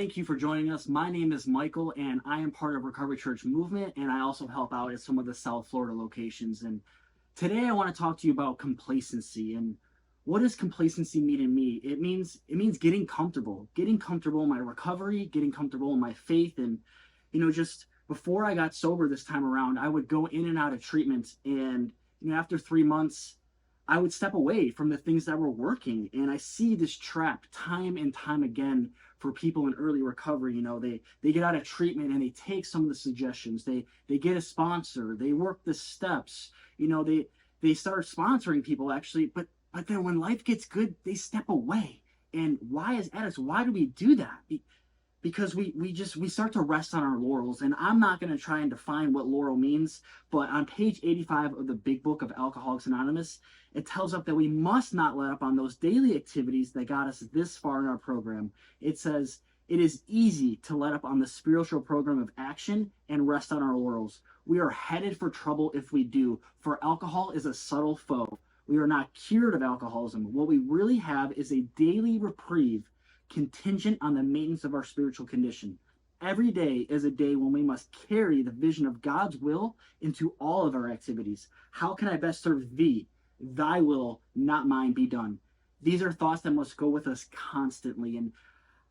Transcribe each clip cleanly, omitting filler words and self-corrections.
Thank you for joining us. My name is Michael, and I am part of Recovery Church Movement, and I also help out at some of the South Florida locations. And today I want to talk to you about complacency. And what does complacency mean to me? It means getting comfortable in my recovery, getting comfortable in my faith, and just before I got sober this time around, I would go in and out of treatment, and after 3 months, I would step away from the things that were working. And I see this trap time and time again for people in early recovery. They get out of treatment and they take some of the suggestions. They get a sponsor, they work the steps, they start sponsoring people actually, but then when life gets good, they step away. And why is addicts, why do we do that? Because we start to rest on our laurels. And I'm not going to try and define what laurel means, but on page 85 of the big book of Alcoholics Anonymous, it tells us that we must not let up on those daily activities that got us this far in our program. It says it is easy to let up on the spiritual program of action and rest on our laurels. We are headed for trouble if we do, for alcohol is a subtle foe. We are not cured of alcoholism. What we really have is a daily reprieve contingent on the maintenance of our spiritual condition. Every day is a day when we must carry the vision of God's will into all of our activities. How can I best serve thee? Thy will, not mine, be done. These are thoughts that must go with us constantly. And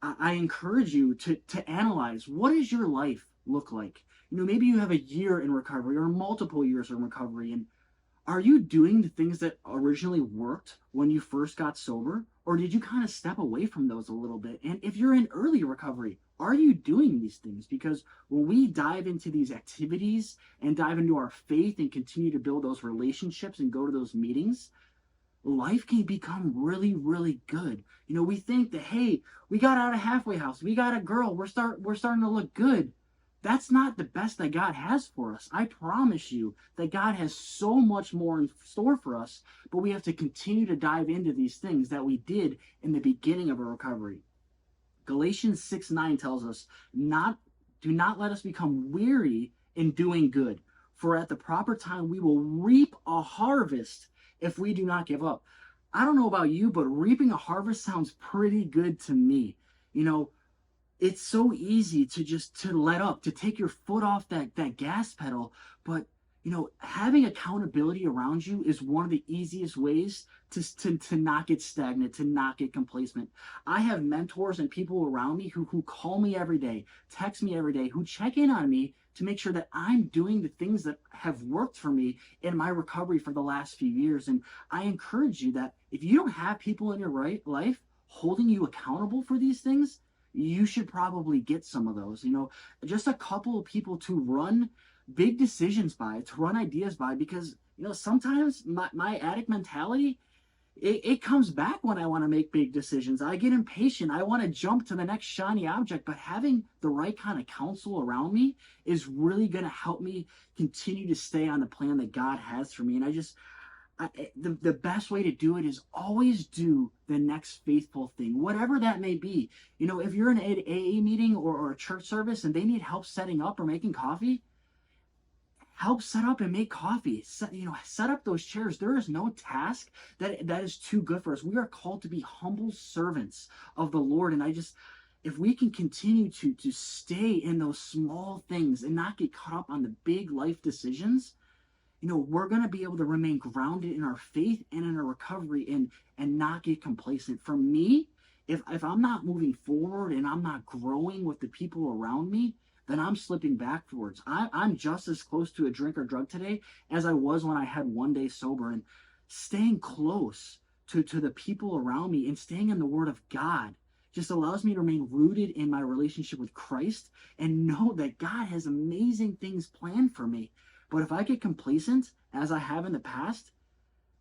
I encourage you to analyze, what does your life look like? Maybe you have a year in recovery or multiple years in recovery, and are you doing the things that originally worked when you first got sober? Or did you kind of step away from those a little bit? And if you're in early recovery, are you doing these things? Because when we dive into these activities and dive into our faith and continue to build those relationships and go to those meetings, life can become really, really good. We think that, hey, we got out of halfway house, we got a girl, we're starting to look good. That's not the best that God has for us. I promise you that God has so much more in store for us, but we have to continue to dive into these things that we did in the beginning of our recovery. Galatians 6:9 tells us, do not let us become weary in doing good, for at the proper time we will reap a harvest if we do not give up. I don't know about you, but reaping a harvest sounds pretty good to me. It's so easy to let up, to take your foot off that gas pedal. But, having accountability around you is one of the easiest ways to not get stagnant, to not get complacent. I have mentors and people around me who call me every day, text me every day, who check in on me to make sure that I'm doing the things that have worked for me in my recovery for the last few years. And I encourage you that if you don't have people in your life holding you accountable for these things, you should probably get some of those. Just a couple of people to run big decisions by, to run ideas by, because sometimes my addict mentality, it comes back when I want to make big decisions. I get impatient, I want to jump to the next shiny object. But having the right kind of counsel around me is really going to help me continue to stay on the plan that God has for me. And the best way to do it is always do the next faithful thing, whatever that may be. If you're in an AA meeting or a church service and they need help setting up or making coffee, help set up and make coffee. Set up those chairs. There is no task that is too good for us. We are called to be humble servants of the Lord. And if we can continue to stay in those small things and not get caught up on the big life decisions, we're going to be able to remain grounded in our faith and in our recovery and not get complacent. For me, if I'm not moving forward and I'm not growing with the people around me, then I'm slipping backwards. I'm just as close to a drink or drug today as I was when I had one day sober. And staying close to the people around me and staying in the Word of God just allows me to remain rooted in my relationship with Christ and know that God has amazing things planned for me. But if I get complacent, as I have in the past,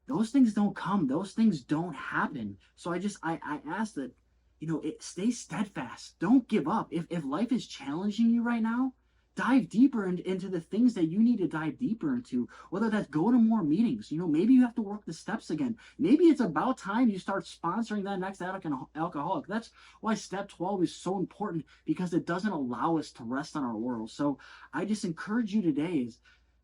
those things don't come. Those things don't happen. So I ask that, stay steadfast. Don't give up. If life is challenging you right now, dive deeper into the things that you need to dive deeper into, whether that's go to more meetings. Maybe you have to work the steps again. Maybe it's about time you start sponsoring that next alcoholic. That's why step 12 is so important, because it doesn't allow us to rest on our laurels. So I just encourage you today is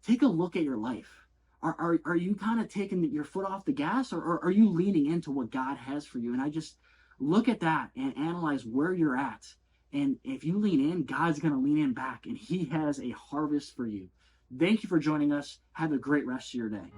take a look at your life. Are you kind of taking your foot off the gas, or are you leaning into what God has for you? And I just look at that and analyze where you're at And if you lean in, God's going to lean in back, and He has a harvest for you. Thank you for joining us. Have a great rest of your day.